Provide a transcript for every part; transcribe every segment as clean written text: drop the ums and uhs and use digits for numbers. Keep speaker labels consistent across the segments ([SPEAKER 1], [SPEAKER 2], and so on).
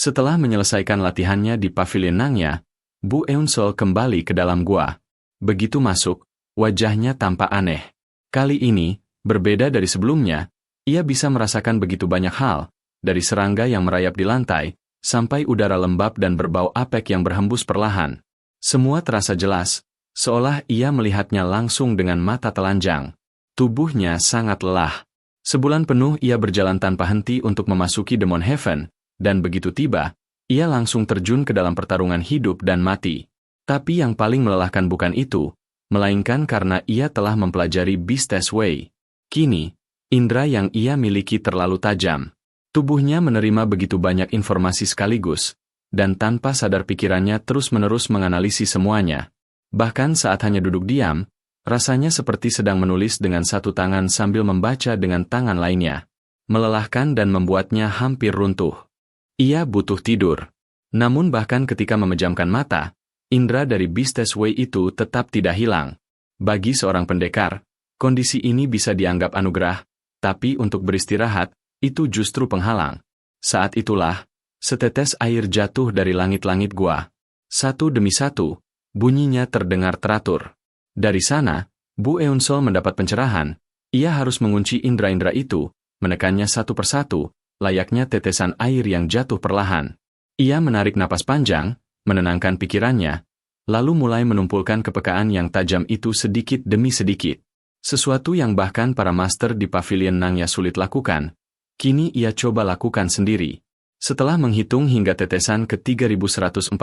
[SPEAKER 1] Setelah menyelesaikan latihannya di Pavilion Nangya, Bu Eun-sol kembali ke dalam gua. Begitu masuk, wajahnya tampak aneh. Kali ini, berbeda dari sebelumnya, ia bisa merasakan begitu banyak hal, dari serangga yang merayap di lantai, sampai udara lembab dan berbau apek yang berhembus perlahan. Semua terasa jelas, seolah ia melihatnya langsung dengan mata telanjang. Tubuhnya sangat lelah. Sebulan penuh ia berjalan tanpa henti untuk memasuki Demon Heaven, dan begitu tiba, ia langsung terjun ke dalam pertarungan hidup dan mati. Tapi yang paling melelahkan bukan itu, melainkan karena ia telah mempelajari Beast's Way. Kini, indera yang ia miliki terlalu tajam. Tubuhnya menerima begitu banyak informasi sekaligus, dan tanpa sadar pikirannya terus-menerus menganalisis semuanya. Bahkan saat hanya duduk diam, rasanya seperti sedang menulis dengan satu tangan sambil membaca dengan tangan lainnya. Melelahkan dan membuatnya hampir runtuh. Ia butuh tidur. Namun bahkan ketika memejamkan mata, indera dari Beast's Way itu tetap tidak hilang. Bagi seorang pendekar, kondisi ini bisa dianggap anugerah, tapi untuk beristirahat, itu justru penghalang. Saat itulah, setetes air jatuh dari langit-langit gua. Satu demi satu, bunyinya terdengar teratur. Dari sana, Bu Eun-sol mendapat pencerahan. Ia harus mengunci indera-indera itu, menekannya satu persatu, layaknya tetesan air yang jatuh perlahan. Ia menarik napas panjang, menenangkan pikirannya, lalu mulai menumpulkan kepekaan yang tajam itu sedikit demi sedikit. Sesuatu yang bahkan para master di Pavilion Nangya sulit lakukan, kini ia coba lakukan sendiri. Setelah menghitung hingga tetesan ke 3142,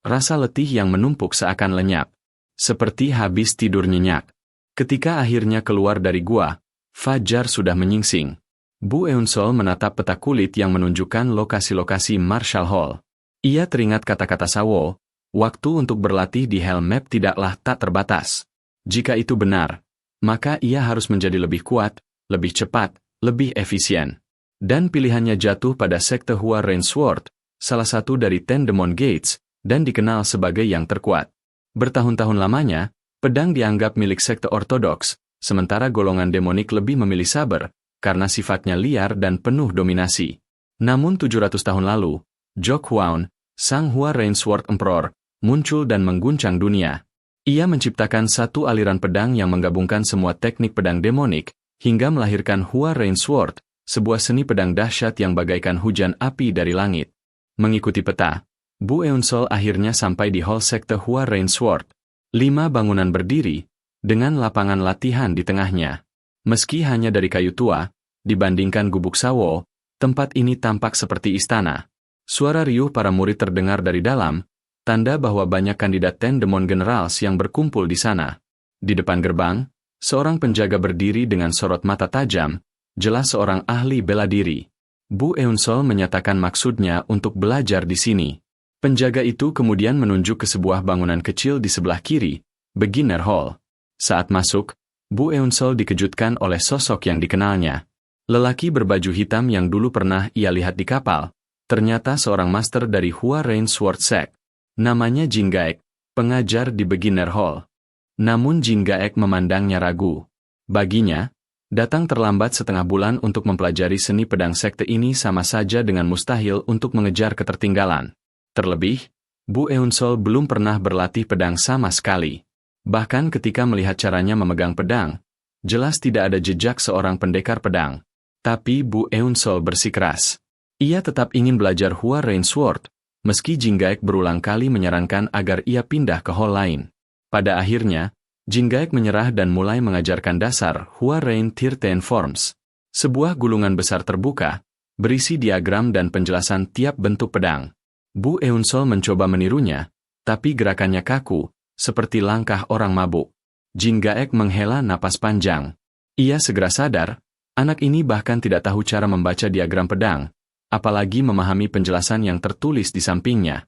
[SPEAKER 1] rasa letih yang menumpuk seakan lenyap. Seperti habis tidur nyenyak. Ketika akhirnya keluar dari gua, fajar sudah menyingsing. Bu Eun-sol menatap peta kulit yang menunjukkan lokasi-lokasi Marshall Hall. Ia teringat kata-kata Sawo, waktu untuk berlatih di Hell Map tidaklah tak terbatas. Jika itu benar, maka ia harus menjadi lebih kuat, lebih cepat, lebih efisien. Dan pilihannya jatuh pada sekte Hua Rain Sword, salah satu dari Ten Demon Gates, dan dikenal sebagai yang terkuat. Bertahun-tahun lamanya, pedang dianggap milik sekte ortodoks, sementara golongan demonik lebih memilih saber, karena sifatnya liar dan penuh dominasi. Namun 700 tahun lalu, Jok Hwaun, sang Hua Rain Sword Emperor, muncul dan mengguncang dunia. Ia menciptakan satu aliran pedang yang menggabungkan semua teknik pedang demonik, hingga melahirkan Hua Rain Sword, sebuah seni pedang dahsyat yang bagaikan hujan api dari langit. Mengikuti peta, Bu Eun-sol akhirnya sampai di hall sekte Hua Rain Sword. 5 bangunan berdiri, dengan lapangan latihan di tengahnya. Meski hanya dari kayu tua, dibandingkan gubuk Sawo, tempat ini tampak seperti istana. Suara riuh para murid terdengar dari dalam, tanda bahwa banyak kandidat Ten Demon Generals yang berkumpul di sana. Di depan gerbang, seorang penjaga berdiri dengan sorot mata tajam, jelas seorang ahli bela diri. Bu Eun-sol menyatakan maksudnya untuk belajar di sini. Penjaga itu kemudian menunjuk ke sebuah bangunan kecil di sebelah kiri, Beginner Hall. Saat masuk, Bu Eun-sol dikejutkan oleh sosok yang dikenalnya. Lelaki berbaju hitam yang dulu pernah ia lihat di kapal, ternyata seorang master dari Hua Rain Sword Sect. Namanya Jin Gaek, pengajar di Beginner Hall. Namun Jin Gaek memandangnya ragu. Baginya, datang terlambat setengah bulan untuk mempelajari seni pedang sekte ini sama saja dengan mustahil untuk mengejar ketertinggalan. Terlebih, Bu Eun-sol belum pernah berlatih pedang sama sekali. Bahkan ketika melihat caranya memegang pedang, jelas tidak ada jejak seorang pendekar pedang. Tapi Bu Eun-sol bersikeras. Ia tetap ingin belajar Hua Rain Sword, meski Jin Gaek berulang kali menyarankan agar ia pindah ke hall lain. Pada akhirnya, Jin Gaek menyerah dan mulai mengajarkan dasar Hua Rain 13 Forms. Sebuah gulungan besar terbuka, berisi diagram dan penjelasan tiap bentuk pedang. Bu Eun-sol mencoba menirunya, tapi gerakannya kaku, seperti langkah orang mabuk. Jin Gaek menghela napas panjang. Ia segera sadar, anak ini bahkan tidak tahu cara membaca diagram pedang, apalagi memahami penjelasan yang tertulis di sampingnya.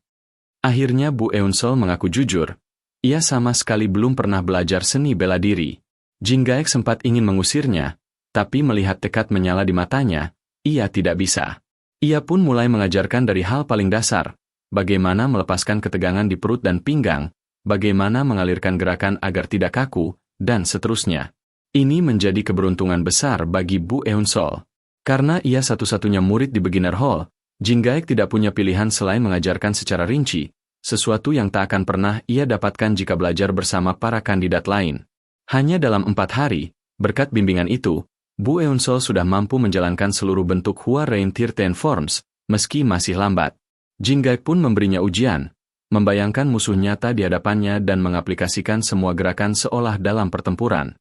[SPEAKER 1] Akhirnya Bu Eun-sol mengaku jujur, ia sama sekali belum pernah belajar seni bela diri. Jin Gaek sempat ingin mengusirnya, tapi melihat tekad menyala di matanya, ia tidak bisa. Ia pun mulai mengajarkan dari hal paling dasar, bagaimana melepaskan ketegangan di perut dan pinggang, bagaimana mengalirkan gerakan agar tidak kaku, dan seterusnya. Ini menjadi keberuntungan besar bagi Bu Eun-sol. Karena ia satu-satunya murid di Beginner Hall, Jinggaek tidak punya pilihan selain mengajarkan secara rinci, sesuatu yang tak akan pernah ia dapatkan jika belajar bersama para kandidat lain. Hanya dalam 4 hari, berkat bimbingan itu, Bu Eun-sol sudah mampu menjalankan seluruh bentuk Hua Rain Thirteen Forms, meski masih lambat. Jinggaek pun memberinya ujian, membayangkan musuh nyata di hadapannya dan mengaplikasikan semua gerakan seolah dalam pertempuran.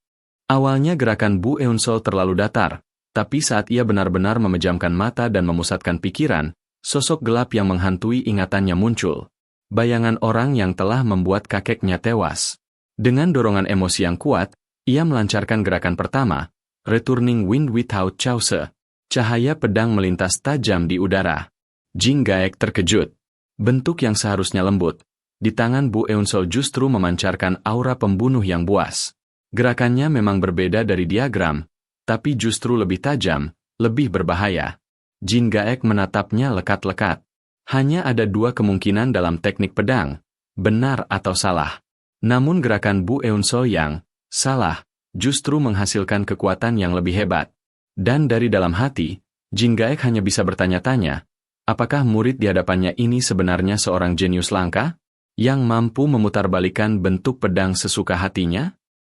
[SPEAKER 1] Awalnya gerakan Bu Eun-sol terlalu datar, tapi saat ia benar-benar memejamkan mata dan memusatkan pikiran, sosok gelap yang menghantui ingatannya muncul. Bayangan orang yang telah membuat kakeknya tewas. Dengan dorongan emosi yang kuat, ia melancarkan gerakan pertama, Returning Wind Without Chauce. Cahaya pedang melintas tajam di udara. Jinggaek terkejut. Bentuk yang seharusnya lembut, di tangan Bu Eun-sol justru memancarkan aura pembunuh yang buas. Gerakannya memang berbeda dari diagram, tapi justru lebih tajam, lebih berbahaya. Jinggaek menatapnya lekat-lekat. Hanya ada 2 kemungkinan dalam teknik pedang, benar atau salah. Namun gerakan Bu Eun-sol yang salah justru menghasilkan kekuatan yang lebih hebat. Dan dari dalam hati, Jinggaek hanya bisa bertanya-tanya, apakah murid di hadapannya ini sebenarnya seorang jenius langka, yang mampu memutarbalikkan bentuk pedang sesuka hatinya?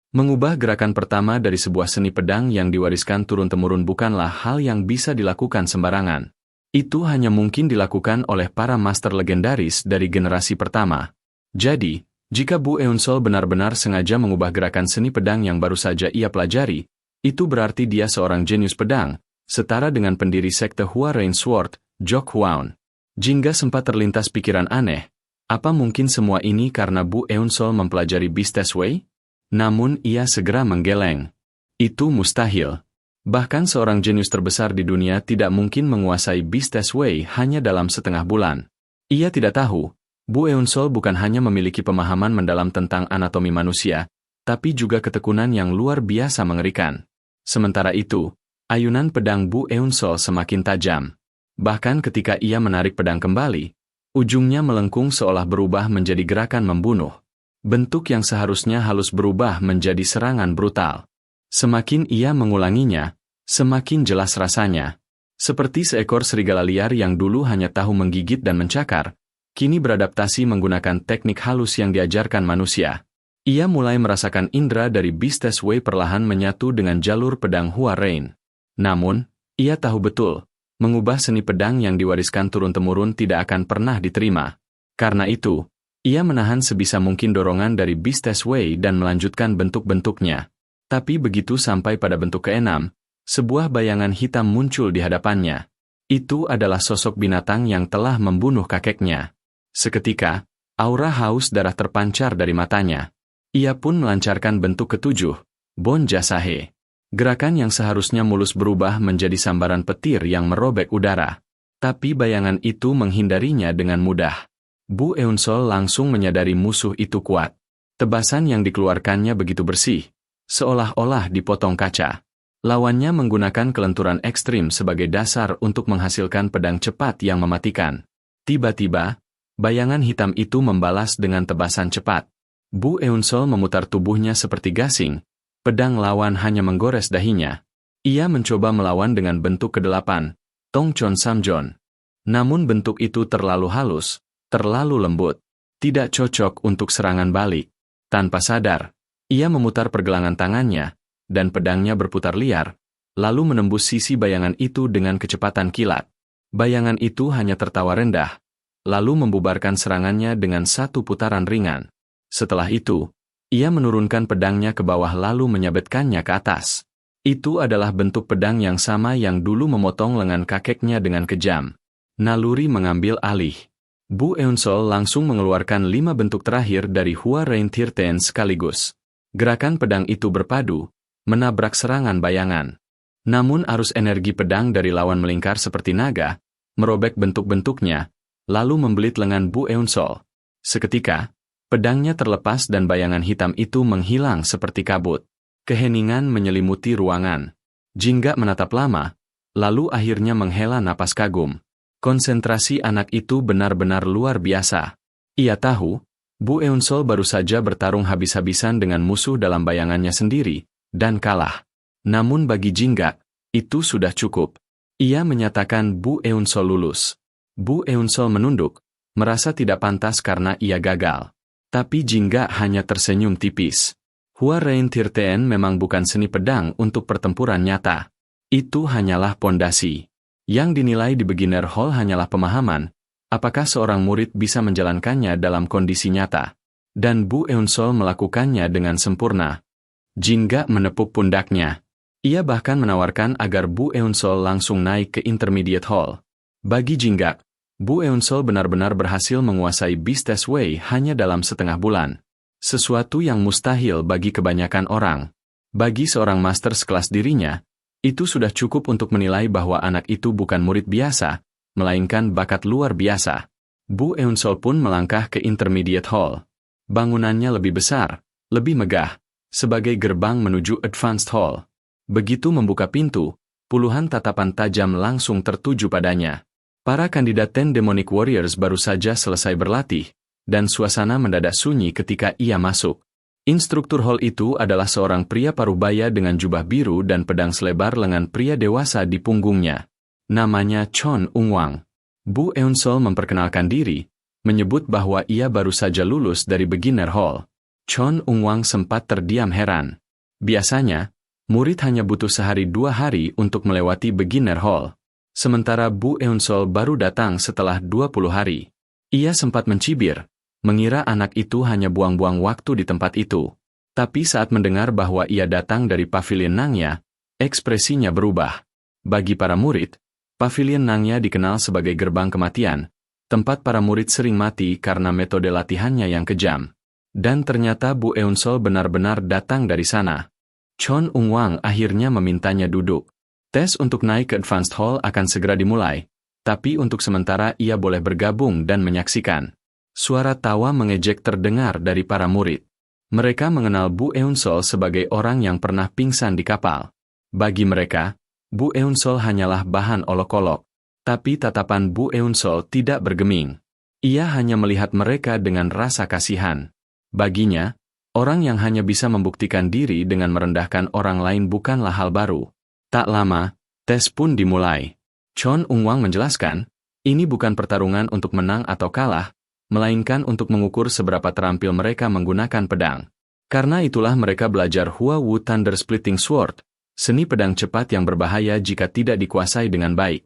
[SPEAKER 1] Mengubah gerakan pertama dari sebuah seni pedang yang diwariskan turun-temurun bukanlah hal yang bisa dilakukan sembarangan. Itu hanya mungkin dilakukan oleh para master legendaris dari generasi pertama. Jadi, jika Bu Eun-sol benar-benar sengaja mengubah gerakan seni pedang yang baru saja ia pelajari, itu berarti dia seorang jenius pedang, setara dengan pendiri sekte Hua Rain Sword, Jok Hwaun. Jingga sempat terlintas pikiran aneh, apa mungkin semua ini karena Bu Eun-sol mempelajari Beast's Way? Namun ia segera menggeleng. Itu mustahil. Bahkan seorang jenius terbesar di dunia tidak mungkin menguasai Beast's Way hanya dalam setengah bulan. Ia tidak tahu, Bu Eun-sol bukan hanya memiliki pemahaman mendalam tentang anatomi manusia, tapi juga ketekunan yang luar biasa mengerikan. Sementara itu, ayunan pedang Bu Eun-sol semakin tajam. Bahkan ketika ia menarik pedang kembali, ujungnya melengkung seolah berubah menjadi gerakan membunuh. Bentuk yang seharusnya halus berubah menjadi serangan brutal. Semakin ia mengulanginya, semakin jelas rasanya. Seperti seekor serigala liar yang dulu hanya tahu menggigit dan mencakar, kini beradaptasi menggunakan teknik halus yang diajarkan manusia. Ia mulai merasakan indera dari Beast's Way perlahan menyatu dengan jalur pedang Hua Rain. Namun, ia tahu betul, mengubah seni pedang yang diwariskan turun-temurun tidak akan pernah diterima. Karena itu, ia menahan sebisa mungkin dorongan dari Beast's Way dan melanjutkan bentuk-bentuknya. Tapi begitu sampai pada bentuk ke-6, sebuah bayangan hitam muncul di hadapannya. Itu adalah sosok binatang yang telah membunuh kakeknya. Seketika, aura haus darah terpancar dari matanya. Ia pun melancarkan bentuk ke-7, Bon Jasahe. Gerakan yang seharusnya mulus berubah menjadi sambaran petir yang merobek udara. Tapi bayangan itu menghindarinya dengan mudah. Bu Eun-sol langsung menyadari musuh itu kuat. Tebasan yang dikeluarkannya begitu bersih, seolah-olah dipotong kaca. Lawannya menggunakan kelenturan ekstrim sebagai dasar untuk menghasilkan pedang cepat yang mematikan. Tiba-tiba, bayangan hitam itu membalas dengan tebasan cepat. Bu Eun-sol memutar tubuhnya seperti gasing, pedang lawan hanya menggores dahinya. Ia mencoba melawan dengan bentuk ke-8, Tong Chon Samjon. Namun bentuk itu terlalu halus, terlalu lembut, tidak cocok untuk serangan balik. Tanpa sadar, ia memutar pergelangan tangannya, dan pedangnya berputar liar, lalu menembus sisi bayangan itu dengan kecepatan kilat. Bayangan itu hanya tertawa rendah, lalu membubarkan serangannya dengan satu putaran ringan. Setelah itu, ia menurunkan pedangnya ke bawah lalu menyabetkannya ke atas. Itu adalah bentuk pedang yang sama yang dulu memotong lengan kakeknya dengan kejam. Naluri mengambil alih. Bu Eun-sol langsung mengeluarkan 5 bentuk terakhir dari Hua Rain Thirteen sekaligus. Gerakan pedang itu berpadu, menabrak serangan bayangan. Namun arus energi pedang dari lawan melingkar seperti naga, merobek bentuk-bentuknya, lalu membelit lengan Bu Eun-sol. Seketika, pedangnya terlepas dan bayangan hitam itu menghilang seperti kabut. Keheningan menyelimuti ruangan. Jingga menatap lama, lalu akhirnya menghela napas kagum. Konsentrasi anak itu benar-benar luar biasa. Ia tahu, Bu Eun-sol baru saja bertarung habis-habisan dengan musuh dalam bayangannya sendiri, dan kalah. Namun bagi Jingga, itu sudah cukup. Ia menyatakan Bu Eun-sol lulus. Bu Eun-sol menunduk, merasa tidak pantas karena ia gagal. Tapi Jingga hanya tersenyum tipis. Hua Rein Tirteen memang bukan seni pedang untuk pertempuran nyata. Itu hanyalah pondasi. Yang dinilai di beginner hall hanyalah pemahaman, apakah seorang murid bisa menjalankannya dalam kondisi nyata. Dan Bu Eun-sol melakukannya dengan sempurna. Jingga menepuk pundaknya. Ia bahkan menawarkan agar Bu Eun-sol langsung naik ke intermediate hall. Bagi Jingga, Bu Eun-sol benar-benar berhasil menguasai Beast Test Way hanya dalam setengah bulan. Sesuatu yang mustahil bagi kebanyakan orang. Bagi seorang master sekelas dirinya, itu sudah cukup untuk menilai bahwa anak itu bukan murid biasa, melainkan bakat luar biasa. Bu Eun-sol pun melangkah ke intermediate hall. Bangunannya lebih besar, lebih megah, sebagai gerbang menuju advanced hall. Begitu membuka pintu, puluhan tatapan tajam langsung tertuju padanya. Para kandidat 10 Demonic Warriors baru saja selesai berlatih, dan suasana mendadak sunyi ketika ia masuk. Instruktur hall itu adalah seorang pria parubaya dengan jubah biru dan pedang selebar lengan pria dewasa di punggungnya. Namanya Chon Ung-wang. Bu Eun-sol memperkenalkan diri, menyebut bahwa ia baru saja lulus dari beginner hall. Chon Ung-wang sempat terdiam heran. Biasanya, murid hanya butuh sehari 2 hari untuk melewati beginner hall. Sementara Bu Eun-sol baru datang setelah 20 hari. Ia sempat mencibir, mengira anak itu hanya buang-buang waktu di tempat itu. Tapi saat mendengar bahwa ia datang dari Pavilion Nangya, ekspresinya berubah. Bagi para murid, Pavilion Nangya dikenal sebagai gerbang kematian, tempat para murid sering mati karena metode latihannya yang kejam. Dan ternyata Bu Eun-sol benar-benar datang dari sana. Chon Ung-wang akhirnya memintanya duduk. Tes untuk naik ke Advanced Hall akan segera dimulai, tapi untuk sementara ia boleh bergabung dan menyaksikan. Suara tawa mengejek terdengar dari para murid. Mereka mengenal Bu Eun-sol sebagai orang yang pernah pingsan di kapal. Bagi mereka, Bu Eun-sol hanyalah bahan olok-olok. Tapi tatapan Bu Eun-sol tidak bergeming. Ia hanya melihat mereka dengan rasa kasihan. Baginya, orang yang hanya bisa membuktikan diri dengan merendahkan orang lain bukanlah hal baru. Tak lama, tes pun dimulai. Chon Ung-wang menjelaskan, ini bukan pertarungan untuk menang atau kalah, melainkan untuk mengukur seberapa terampil mereka menggunakan pedang. Karena itulah mereka belajar Hua Wu Thunder Splitting Sword, seni pedang cepat yang berbahaya jika tidak dikuasai dengan baik.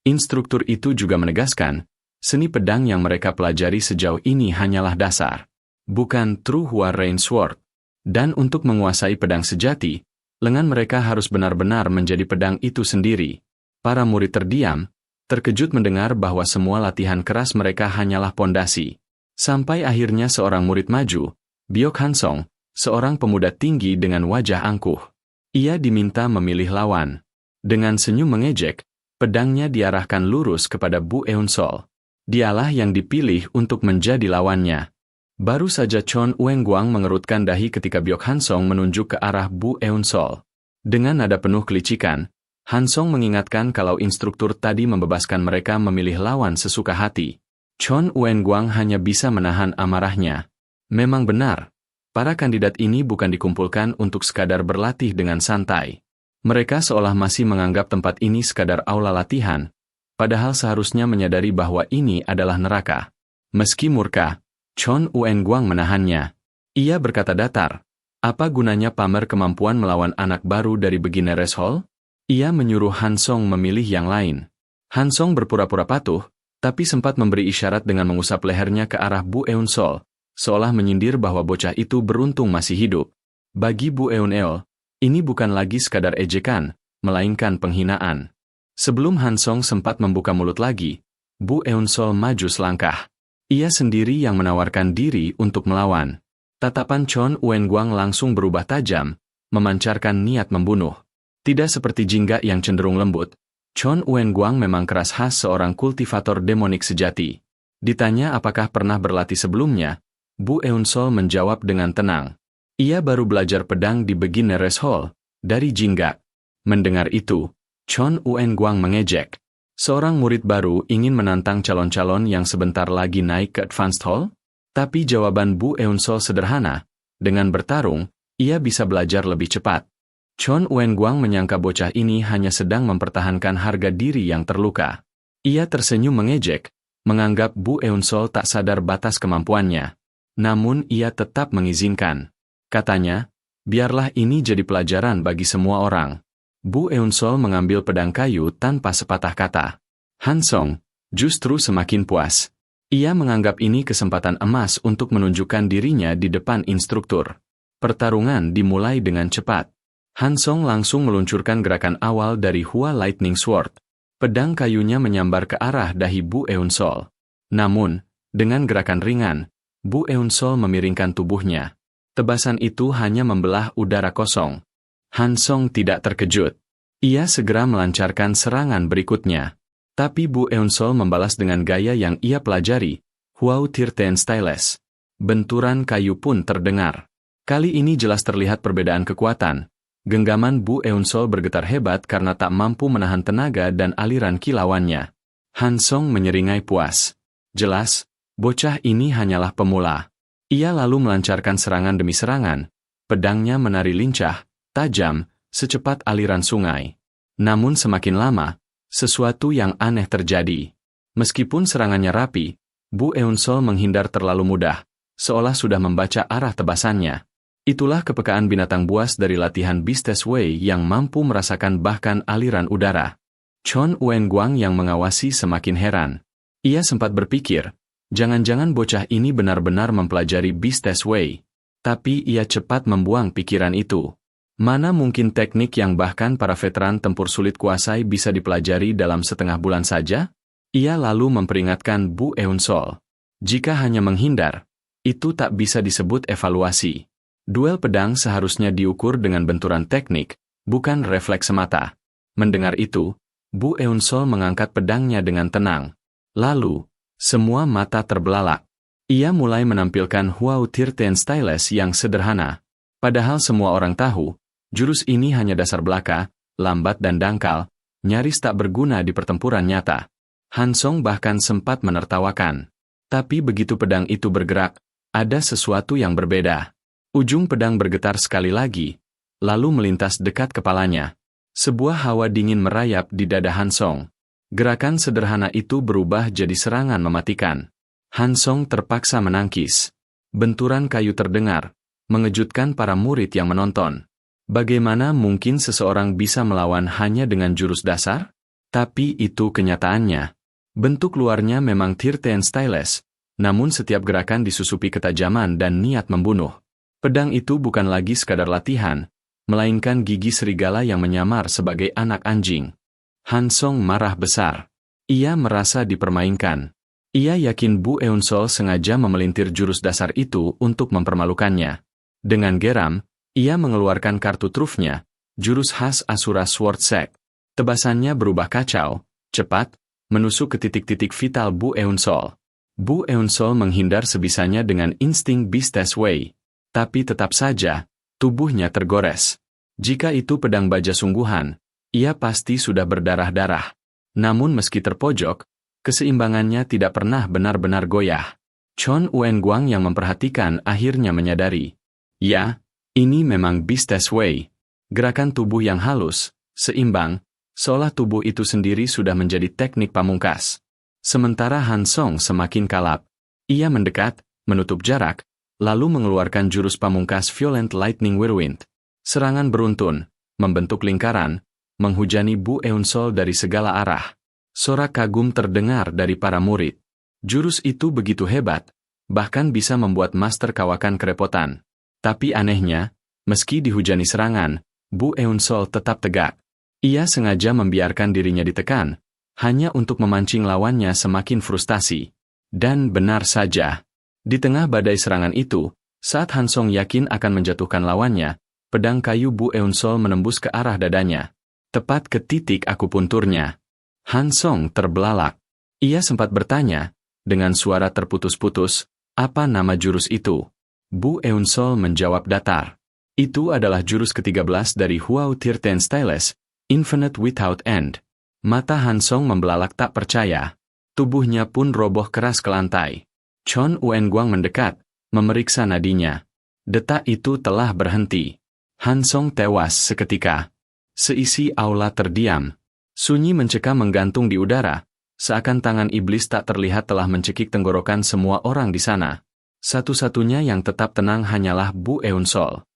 [SPEAKER 1] Instruktur itu juga menegaskan, seni pedang yang mereka pelajari sejauh ini hanyalah dasar, bukan true Hua Rain Sword. Dan untuk menguasai pedang sejati, lengan mereka harus benar-benar menjadi pedang itu sendiri. Para murid terdiam, terkejut mendengar bahwa semua latihan keras mereka hanyalah pondasi. Sampai akhirnya seorang murid maju, Byok Hansong, seorang pemuda tinggi dengan wajah angkuh. Ia diminta memilih lawan. Dengan senyum mengejek, pedangnya diarahkan lurus kepada Bu Eun-sol. Dialah yang dipilih untuk menjadi lawannya. Baru saja Chon Ung-wang mengerutkan dahi ketika Byok Hansong menunjuk ke arah Bu Eun-sol. Dengan nada penuh kelicikan, Hansong mengingatkan kalau instruktur tadi membebaskan mereka memilih lawan sesuka hati. Chon Ung-wang hanya bisa menahan amarahnya. Memang benar, para kandidat ini bukan dikumpulkan untuk sekadar berlatih dengan santai. Mereka seolah masih menganggap tempat ini sekadar aula latihan, padahal seharusnya menyadari bahwa ini adalah neraka. Meski murka, Chon Ung-wang menahannya. Ia berkata datar, apa gunanya pamer kemampuan melawan anak baru dari beginner's hall? Ia menyuruh Hansong memilih yang lain. Hansong berpura-pura patuh, tapi sempat memberi isyarat dengan mengusap lehernya ke arah Bu Eun-sol, seolah menyindir bahwa bocah itu beruntung masih hidup. Bagi Bu Eun-el, ini bukan lagi sekadar ejekan, melainkan penghinaan. Sebelum Hansong sempat membuka mulut lagi, Bu Eun-sol maju selangkah. Ia sendiri yang menawarkan diri untuk melawan. Tatapan Chon Ung-wang langsung berubah tajam, memancarkan niat membunuh. Tidak seperti Jingga yang cenderung lembut, Chon Ung-wang memang keras khas seorang kultivator demonik sejati. Ditanya apakah pernah berlatih sebelumnya, Bu Eun-sol menjawab dengan tenang. Ia baru belajar pedang di beginner's hall, dari Jingga. Mendengar itu, Chon Ung-wang mengejek. Seorang murid baru ingin menantang calon-calon yang sebentar lagi naik ke Advanced Hall? Tapi jawaban Bu Eun-sol sederhana, dengan bertarung, ia bisa belajar lebih cepat. Chon Ung-wang menyangka bocah ini hanya sedang mempertahankan harga diri yang terluka. Ia tersenyum mengejek, menganggap Bu Eun-sol tak sadar batas kemampuannya. Namun ia tetap mengizinkan. Katanya, biarlah ini jadi pelajaran bagi semua orang. Bu Eun-sol mengambil pedang kayu tanpa sepatah kata. Han Song justru semakin puas. Ia menganggap ini kesempatan emas untuk menunjukkan dirinya di depan instruktur. Pertarungan dimulai dengan cepat. Han Song langsung meluncurkan gerakan awal dari Hua Lightning Sword. Pedang kayunya menyambar ke arah dahi Bu Eun-sol. Namun, dengan gerakan ringan, Bu Eun-sol memiringkan tubuhnya. Tebasan itu hanya membelah udara kosong. Han Song tidak terkejut. Ia segera melancarkan serangan berikutnya. Tapi Bu Eun-sol membalas dengan gaya yang ia pelajari, Hwao Tirten Styleless. Benturan kayu pun terdengar. Kali ini jelas terlihat perbedaan kekuatan. Genggaman Bu Eun-sol bergetar hebat karena tak mampu menahan tenaga dan aliran kilauannya. Han Song menyeringai puas. Jelas, bocah ini hanyalah pemula. Ia lalu melancarkan serangan demi serangan. Pedangnya menari lincah, tajam, secepat aliran sungai. Namun semakin lama, sesuatu yang aneh terjadi. Meskipun serangannya rapi, Bu Eun-sol menghindar terlalu mudah, seolah sudah membaca arah tebasannya. Itulah kepekaan binatang buas dari latihan Beast's Way yang mampu merasakan bahkan aliran udara. Chon Wen-guang yang mengawasi semakin heran. Ia sempat berpikir, jangan-jangan bocah ini benar-benar mempelajari Beast's Way. Tapi ia cepat membuang pikiran itu. Mana mungkin teknik yang bahkan para veteran tempur sulit kuasai bisa dipelajari dalam setengah bulan saja? Ia lalu memperingatkan Bu Eun-sol. Jika hanya menghindar, itu tak bisa disebut evaluasi. Duel pedang seharusnya diukur dengan benturan teknik, bukan refleks semata. Mendengar itu, Bu Eun-sol mengangkat pedangnya dengan tenang. Lalu, semua mata terbelalak. Ia mulai menampilkan Hwao Tirten Styleless yang sederhana. Padahal semua orang tahu, jurus ini hanya dasar belaka, lambat dan dangkal, nyaris tak berguna di pertempuran nyata. Han Song bahkan sempat menertawakan. Tapi begitu pedang itu bergerak, ada sesuatu yang berbeda. Ujung pedang bergetar sekali lagi, lalu melintas dekat kepalanya. Sebuah hawa dingin merayap di dada Han Song. Gerakan sederhana itu berubah jadi serangan mematikan. Han Song terpaksa menangkis. Benturan kayu terdengar, mengejutkan para murid yang menonton. Bagaimana mungkin seseorang bisa melawan hanya dengan jurus dasar? Tapi itu kenyataannya. Bentuk luarnya memang Tirten Styleless, namun setiap gerakan disusupi ketajaman dan niat membunuh. Pedang itu bukan lagi sekadar latihan, melainkan gigi serigala yang menyamar sebagai anak anjing. Han Song marah besar. Ia merasa dipermainkan. Ia yakin Bu Eun-sol sengaja memelintir jurus dasar itu untuk mempermalukannya. Dengan geram, ia mengeluarkan kartu trufnya, jurus khas Asura Sword Sect. Tebasannya berubah kacau, cepat, menusuk ke titik-titik vital Bu Eun-sol. Bu Eun-sol menghindar sebisanya dengan insting Beast's Way. Tapi tetap saja, tubuhnya tergores. Jika itu pedang baja sungguhan, ia pasti sudah berdarah-darah. Namun meski terpojok, keseimbangannya tidak pernah benar-benar goyah. Chon Wen-guang yang memperhatikan akhirnya menyadari. Ya, ini memang Beast's Way. Gerakan tubuh yang halus, seimbang, seolah tubuh itu sendiri sudah menjadi teknik pamungkas. Sementara Han Song semakin kalap. Ia mendekat, menutup jarak, lalu mengeluarkan jurus pamungkas Violent Lightning Whirlwind. Serangan beruntun, membentuk lingkaran, menghujani Bu Eun-sol dari segala arah. Sorak kagum terdengar dari para murid. Jurus itu begitu hebat, bahkan bisa membuat Master Kawakan kerepotan. Tapi anehnya, meski dihujani serangan, Bu Eun-sol tetap tegak. Ia sengaja membiarkan dirinya ditekan, hanya untuk memancing lawannya semakin frustasi. Dan benar saja. Di tengah badai serangan itu, saat Han Song yakin akan menjatuhkan lawannya, pedang kayu Bu Eun-sol menembus ke arah dadanya. Tepat ke titik akupunturnya. Han Song terbelalak. Ia sempat bertanya, dengan suara terputus-putus, apa nama jurus itu? Bu Eun-sol menjawab datar. Itu adalah jurus ke-13 dari Hwao Tirten Styleless, Infinite Without End. Mata Han Song membelalak tak percaya. Tubuhnya pun roboh keras ke lantai. Chon Wen-guang mendekat, memeriksa nadinya. Detak itu telah berhenti. Han Song tewas seketika. Seisi aula terdiam. Sunyi mencekam menggantung di udara, Seakan tangan iblis tak terlihat telah mencekik tenggorokan semua orang di sana. Satu-satunya yang tetap tenang hanyalah Bu Eun Sol.